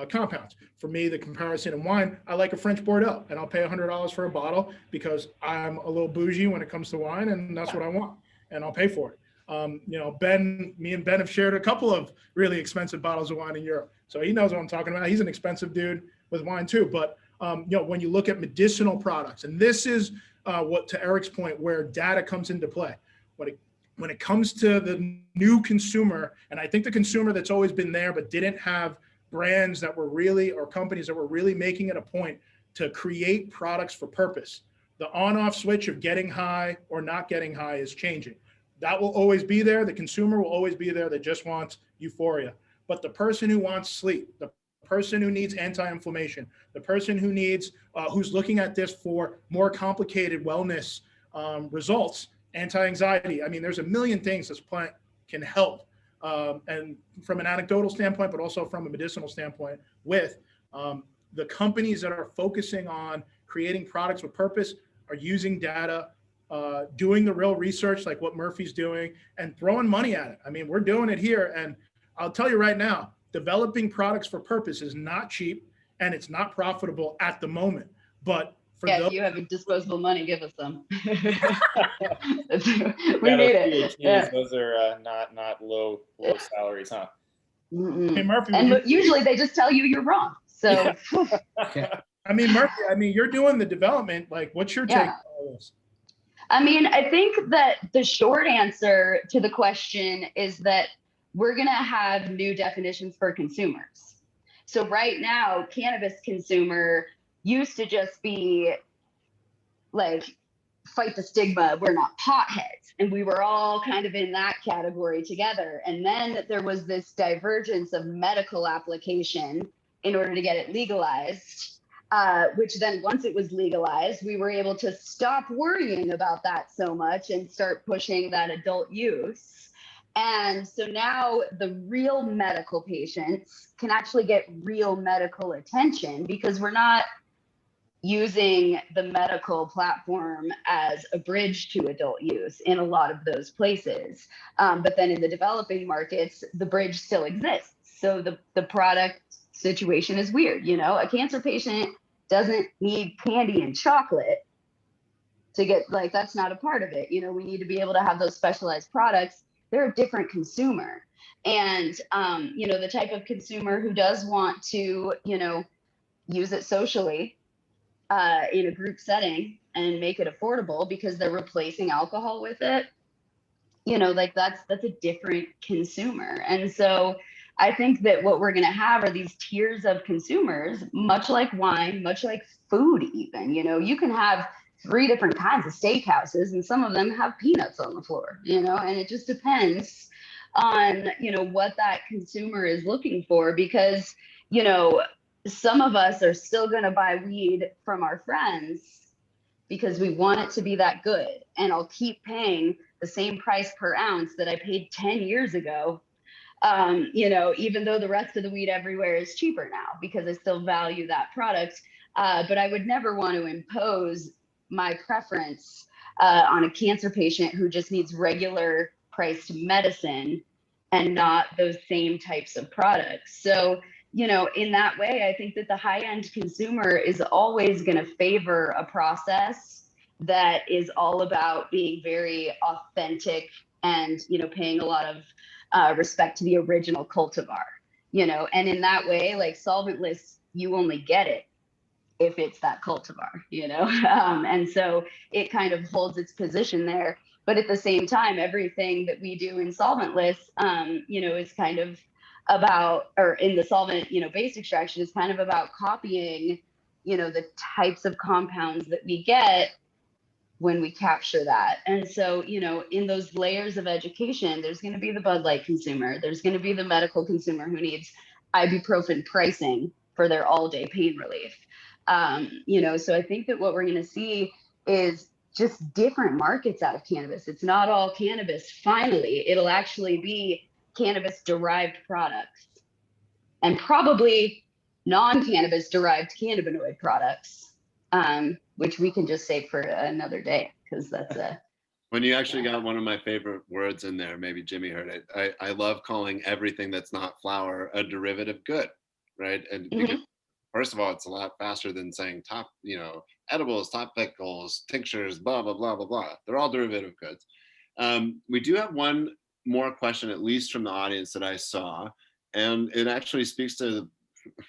compounds. For me, the comparison in wine, I like a French Bordeaux and I'll pay $100 for a bottle because I'm a little bougie when it comes to wine and that's what I want and I'll pay for it. Me and Ben have shared a couple of really expensive bottles of wine in Europe. So he knows what I'm talking about. He's an expensive dude with wine too. But, when you look at medicinal products, and this is what, to Eric's point, where data comes into play. When it comes to the new consumer, and I think the consumer that's always been there but didn't have brands that were really, or companies that were really making it a point to create products for purpose. The on-off switch of getting high or not getting high is changing. That will always be there. The consumer will always be there that just wants euphoria. But the person who wants sleep, the person who needs anti-inflammation, the person who needs, who's looking at this for more complicated wellness results, anti-anxiety. I mean, there's a million things this plant can help. And from an anecdotal standpoint, but also from a medicinal standpoint with the companies that are focusing on creating products with purpose are using data, doing the real research like what Murphy's doing and throwing money at it. I mean, we're doing it here. And I'll tell you right now, developing products for purpose is not cheap and it's not profitable at the moment. But for if you have disposable money, give us some. We need it. Yeah. Those are not low salaries, huh? Hey, Murphy, and usually they just tell you you're wrong. So, I mean, Murphy, you're doing the development. Like, what's your take on all this? I mean, I think that the short answer to the question is that we're going to have new definitions for consumers. So right now, cannabis consumer used to just be like, fight the stigma, we're not potheads. And we were all kind of in that category together. And then there was this divergence of medical application in order to get it legalized, which then once it was legalized, we were able to stop worrying about that so much and start pushing that adult use. And so now the real medical patients can actually get real medical attention because we're not using the medical platform as a bridge to adult use in a lot of those places. But then in the developing markets, the bridge still exists. So the product situation is weird. A cancer patient doesn't need candy and chocolate to get, like, that's not a part of it. We need to be able to have those specialized products. They're a different consumer. And, the type of consumer who does want to, use it socially in a group setting and make it affordable because they're replacing alcohol with it, that's a different consumer. And so I think that what we're going to have are these tiers of consumers, much like wine, much like food even. You can have 3 different kinds of steakhouses and some of them have peanuts on the floor, and it just depends on, what that consumer is looking for because, some of us are still going to buy weed from our friends because we want it to be that good. And I'll keep paying the same price per ounce that I paid 10 years ago, even though the rest of the weed everywhere is cheaper now because I still value that product. But I would never want to impose my preference on a cancer patient who just needs regular priced medicine and not those same types of products. So, in that way, I think that the high-end consumer is always going to favor a process that is all about being very authentic and, paying a lot of respect to the original cultivar, and in that way, like solventless, you only get it if it's that cultivar, and so it kind of holds its position there. But at the same time, everything that we do in solventless, is kind of about, or in the solvent, based extraction is kind of about copying, the types of compounds that we get when we capture that. And so, in those layers of education, there's going to be the Bud Light consumer, there's going to be the medical consumer who needs ibuprofen pricing for their all-day pain relief. So I think that what we're going to see is just different markets out of cannabis. It's not all cannabis. Finally, it'll actually be cannabis derived products and probably non-cannabis derived cannabinoid products, which we can just save for another day because that's a. When you actually got one of my favorite words in there, maybe Jimmy heard it. I love calling everything that's not flower a derivative good, right? And because first of all, it's a lot faster than saying top, edibles, topicals, tinctures, blah, blah, blah, blah, blah. They're all derivative goods. We do have one more question, at least from the audience that I saw, and it actually speaks to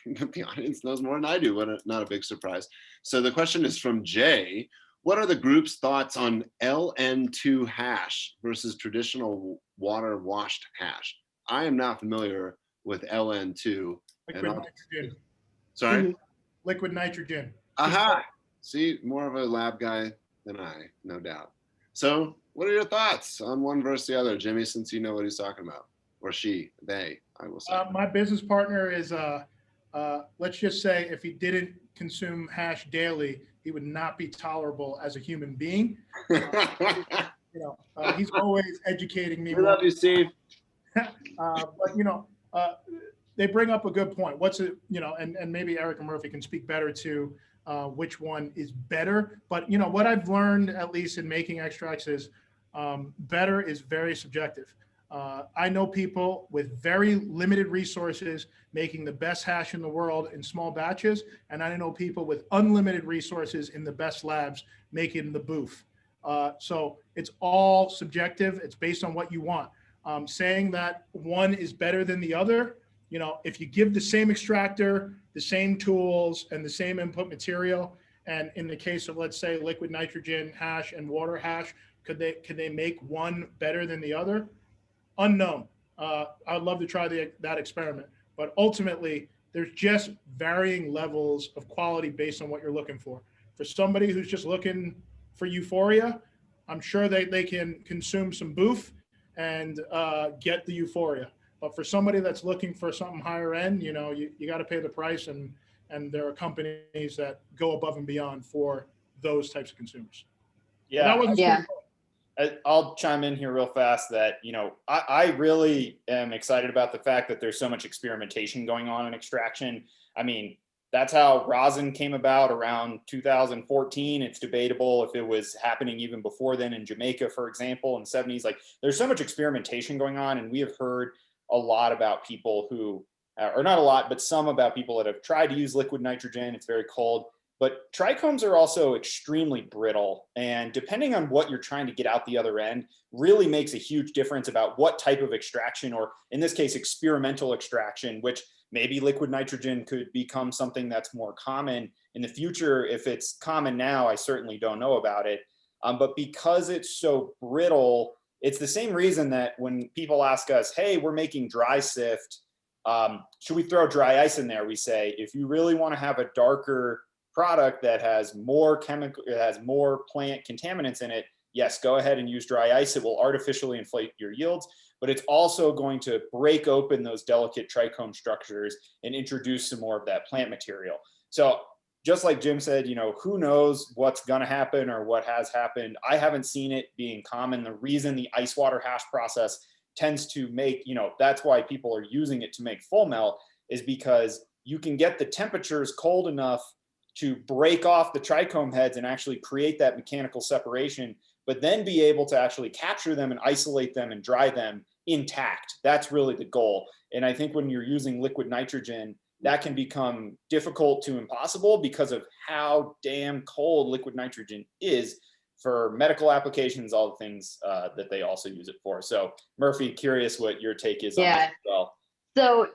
the audience knows more than I do, but not a big surprise. So the question is from Jay. What are the group's thoughts on LN2 hash versus traditional water washed hash? I am not familiar with LN2. Liquid nitrogen. Sorry? Liquid nitrogen. Aha! See, more of a lab guy than I, no doubt. So what are your thoughts on one versus the other, Jimmy, since you know what he's talking about? Or she, they, I will say. My business partner is, let's just say if he didn't consume hash daily, he would not be tolerable as a human being. He's always educating me. We love you, Steve. But they bring up a good point. What's it, and maybe Eric and Murphy can speak better to which one is better. But what I've learned, at least in making extracts, is better is very subjective. I know people with very limited resources making the best hash in the world in small batches, and I know people with unlimited resources in the best labs making the booth. So it's all subjective. It's based on what you want. Saying that one is better than the other, if you give the same extractor, the same tools, and the same input material, and in the case of, let's say, liquid nitrogen hash and water hash, could they make one better than the other? Unknown. I'd love to try that experiment, but ultimately there's just varying levels of quality based on what you're looking for. For somebody who's just looking for euphoria, I'm sure they can consume some boof and get the euphoria. But for somebody that's looking for something higher end, you got to pay the price, and there are companies that go above and beyond for those types of consumers. Yeah. I'll chime in here real fast that, I really am excited about the fact that there's so much experimentation going on in extraction. I mean, that's how rosin came about around 2014. It's debatable if it was happening even before then in Jamaica, for example, in the 70s. Like, there's so much experimentation going on, and we have heard a lot about people who, or not a lot, but some about people that have tried to use liquid nitrogen. It's very cold. But trichomes are also extremely brittle, and depending on what you're trying to get out the other end really makes a huge difference about what type of extraction, or in this case, experimental extraction, which maybe liquid nitrogen could become something that's more common in the future. If it's common now, I certainly don't know about it. But because it's so brittle, it's the same reason that when people ask us, hey, we're making dry sift, should we throw dry ice in there? We say, if you really want to have a darker product that has more chemical, it has more plant contaminants in it, yes, go ahead and use dry ice. It will artificially inflate your yields, but it's also going to break open those delicate trichome structures and introduce some more of that plant material. So just like Jim said, who knows what's going to happen or what has happened. I haven't seen it being common. The reason the ice water hash process tends to make, that's why people are using it to make full melt, is because you can get the temperatures cold enough to break off the trichome heads and actually create that mechanical separation, but then be able to actually capture them and isolate them and dry them intact. That's really the goal. And I think when you're using liquid nitrogen, that can become difficult to impossible because of how damn cold liquid nitrogen is for medical applications, all the things that they also use it for. So Murphy, curious what your take is on this as well. So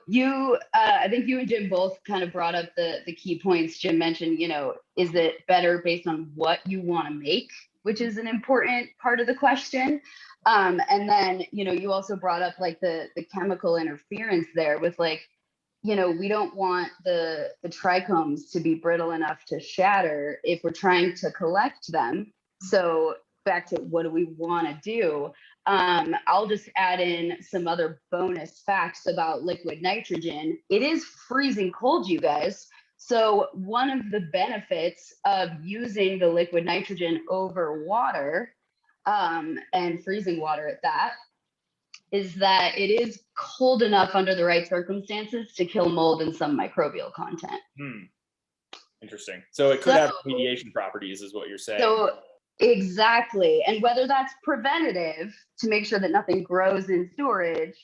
I think you and Jim both kind of brought up the key points. Jim mentioned, is it better based on what you want to make, which is an important part of the question. And then, you also brought up like the chemical interference there with like, we don't want the trichomes to be brittle enough to shatter if we're trying to collect them. So back to what do we want to do? I'll just add in some other bonus facts about liquid nitrogen. It is freezing cold, you guys. So one of the benefits of using the liquid nitrogen over water, and freezing water at that, is that it is cold enough under the right circumstances to kill mold and some microbial content. Interesting. So it could have remediation properties, is what you're saying. So exactly. And whether that's preventative to make sure that nothing grows in storage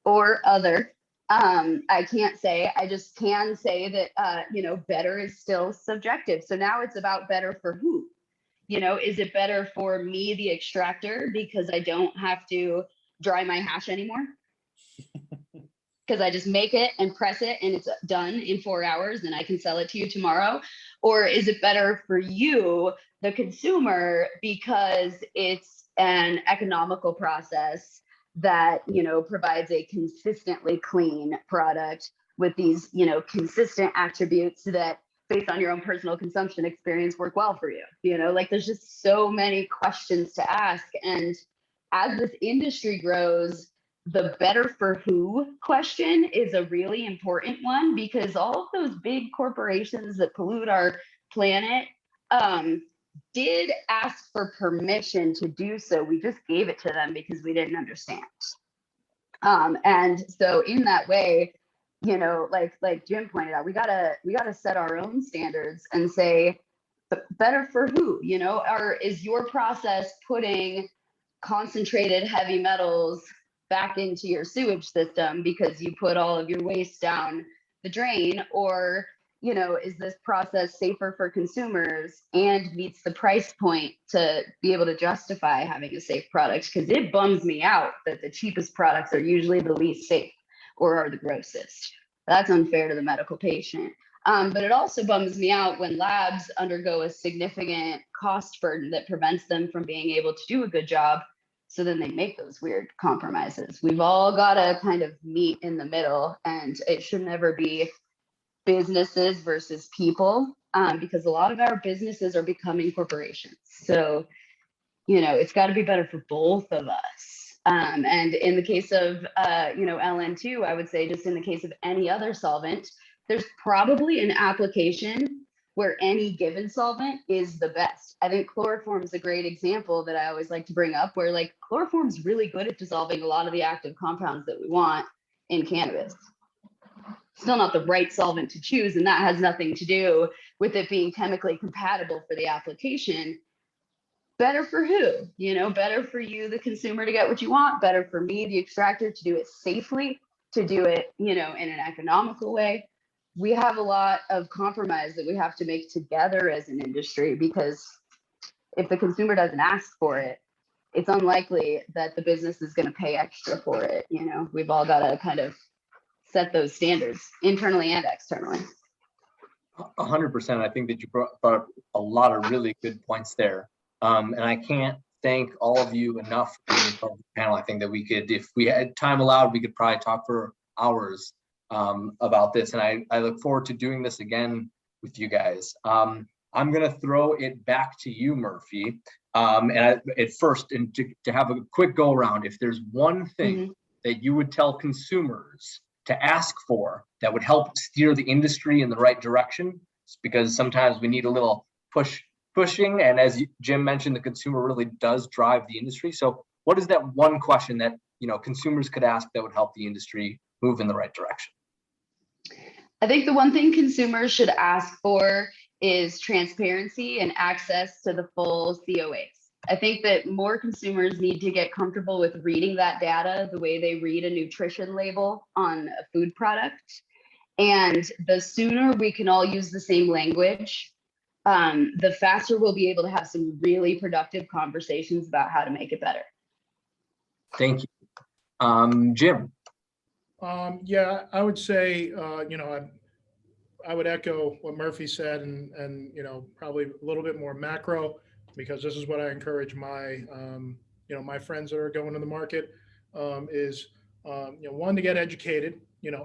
or other, I can't say. I just can say that, better is still subjective. So now it's about better for who? Is it better for me, the extractor, because I don't have to dry my hash anymore? Because I just make it and press it and it's done in 4 hours and I can sell it to you tomorrow? Or is it better for you, the consumer, because it's an economical process that, provides a consistently clean product with these, consistent attributes that, based on your own personal consumption experience, work well for you? There's just so many questions to ask. And as this industry grows, the better for who question is a really important one, because all of those big corporations that pollute our planet did ask for permission to do so. We just gave it to them because we didn't understand. And so in that way, like Jim pointed out, we gotta set our own standards and say, better for who? Or is your process putting concentrated heavy metals back into your sewage system because you put all of your waste down the drain? Or, is this process safer for consumers and meets the price point to be able to justify having a safe product? Because it bums me out that the cheapest products are usually the least safe or are the grossest. That's unfair to the medical patient. But it also bums me out when labs undergo a significant cost burden that prevents them from being able to do a good job. So then they make those weird compromises. We've all got to kind of meet in the middle, and it should never be businesses versus people, because a lot of our businesses are becoming corporations. So, it's got to be better for both of us. And in the case of, LN2, I would say, just in the case of any other solvent, there's probably an application where any given solvent is the best. I think chloroform is a great example that I always like to bring up, where chloroform is really good at dissolving a lot of the active compounds that we want in cannabis. Still not the right solvent to choose, and that has nothing to do with it being chemically compatible for the application. Better for who? Better for you, the consumer, to get what you want. Better for me, the extractor, to do it safely, to do it, in an economical way. We have a lot of compromise that we have to make together as an industry, because if the consumer doesn't ask for it, it's unlikely that the business is going to pay extra for it. We've all got to kind of set those standards internally and externally. 100%. I think that you brought up a lot of really good points there. And I can't thank all of you enough for the panel. I think that we could, if we had time allowed, we could probably talk for hours about this. And I look forward to doing this again with you guys. I'm going to throw it back to you, Murphy. And to have a quick go around, if there's one thing that you would tell consumers to ask for that would help steer the industry in the right direction, because sometimes we need a little pushing. And as Jim mentioned, the consumer really does drive the industry. So what is that one question that consumers could ask that would help the industry move in the right direction? I think the one thing consumers should ask for is transparency and access to the full COAs. I think that more consumers need to get comfortable with reading that data the way they read a nutrition label on a food product. And the sooner we can all use the same language, the faster we'll be able to have some really productive conversations about how to make it better. Thank you. Jim. Yeah, I would say, I would echo what Murphy said, and probably a little bit more macro, because this is what I encourage my my friends that are going to the market, is one, to get educated,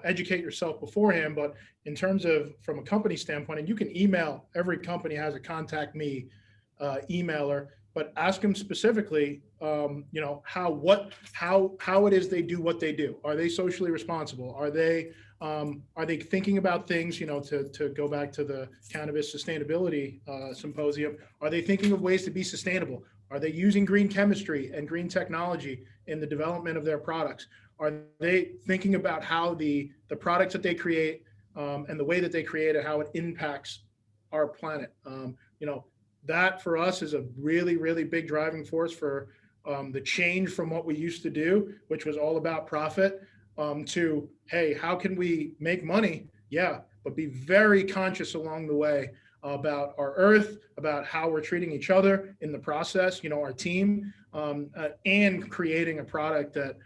educate yourself beforehand. But in terms of from a company standpoint, and you can email, every company has a contact me emailer, but ask them specifically, how it is they do what they do. Are they socially responsible? Are they thinking about things, to go back to the cannabis sustainability symposium, are they thinking of ways to be sustainable? Are they using green chemistry and green technology in the development of their products? Are they thinking about how the products that they create and the way that they create it, how it impacts our planet? That for us is a really, really big driving force for the change from what we used to do, which was all about profit, to, hey, how can we make money? Yeah, but be very conscious along the way about our earth, about how we're treating each other in the process, our team, and creating a product that,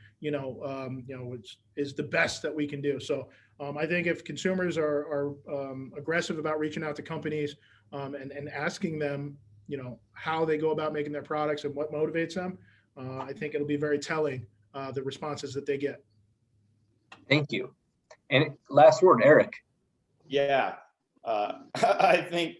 is the best that we can do. So I think if consumers are aggressive about reaching out to companies and asking them, how they go about making their products and what motivates them, I think it'll be very telling, the responses that they get. Thank you. And last word, Eric. Yeah, I think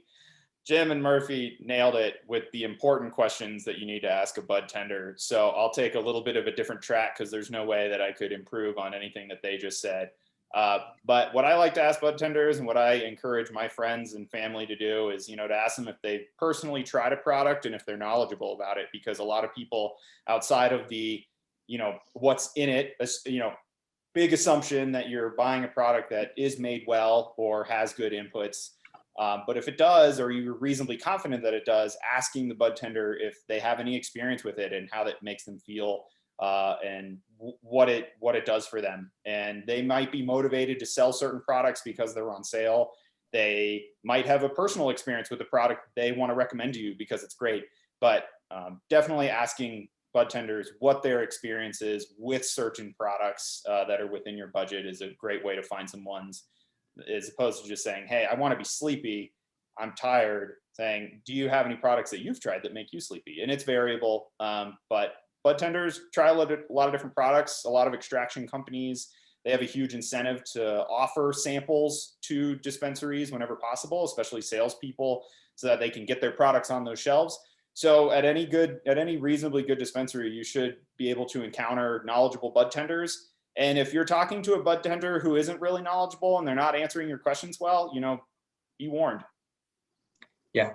Jim and Murphy nailed it with the important questions that you need to ask a bud tender. So I'll take a little bit of a different track because there's no way that I could improve on anything that they just said. But what I like to ask bud tenders and what I encourage my friends and family to do is, to ask them if they personally tried a product and if they're knowledgeable about it, because a lot of people outside of the, what's in it, big assumption that you're buying a product that is made well or has good inputs. But if it does, or you're reasonably confident that it does, asking the bud tender if they have any experience with it and how that makes them feel, and what it does for them. And they might be motivated to sell certain products because they're on sale. They might have a personal experience with the product they want to recommend to you because it's great. But definitely asking bud tenders what their experience is with certain products that are within your budget is a great way to find some ones, as opposed to just saying, hey, I want to be sleepy, I'm tired. Saying, do you have any products that you've tried that make you sleepy? And it's variable, but bud tenders try a lot of different products. A lot of extraction companies, they have a huge incentive to offer samples to dispensaries whenever possible, especially salespeople, so that they can get their products on those shelves. So at any reasonably good dispensary, you should be able to encounter knowledgeable bud tenders. And if you're talking to a bud tender who isn't really knowledgeable and they're not answering your questions well, be warned. Yeah,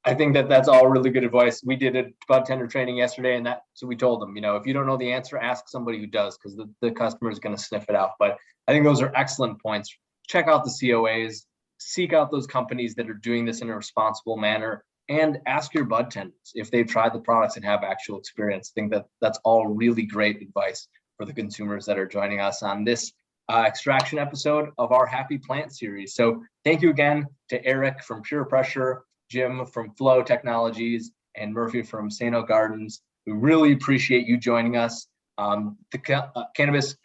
I think that's all really good advice. We did a bud tender training yesterday, and so we told them, if you don't know the answer, ask somebody who does, because the customer is going to sniff it out. But I think those are excellent points. Check out the COAs, seek out those companies that are doing this in a responsible manner, and ask your bud tenders if they've tried the products and have actual experience. I think that's all really great advice for the consumers that are joining us on this extraction episode of our Happy Plant series. So thank you again to Eric from Pure Pressure, Jim from Flow Technologies, and Murphy from Sano Gardens. We really appreciate you joining us. The Cannabis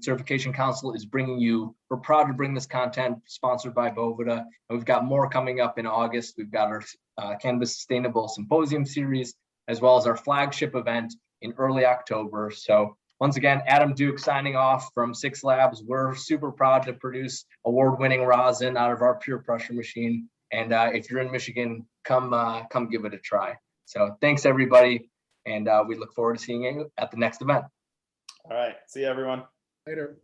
Certification Council is we're proud to bring this content sponsored by Quavita. And we've got more coming up in August. We've got our Cannabis Sustainable Symposium series, as well as our flagship event in early October. So once again, Adam Duke signing off from Six Labs. We're super proud to produce award-winning rosin out of our Pure Pressure machine. And if you're in Michigan, come give it a try. So thanks, everybody. And we look forward to seeing you at the next event. All right. See you, everyone. Later.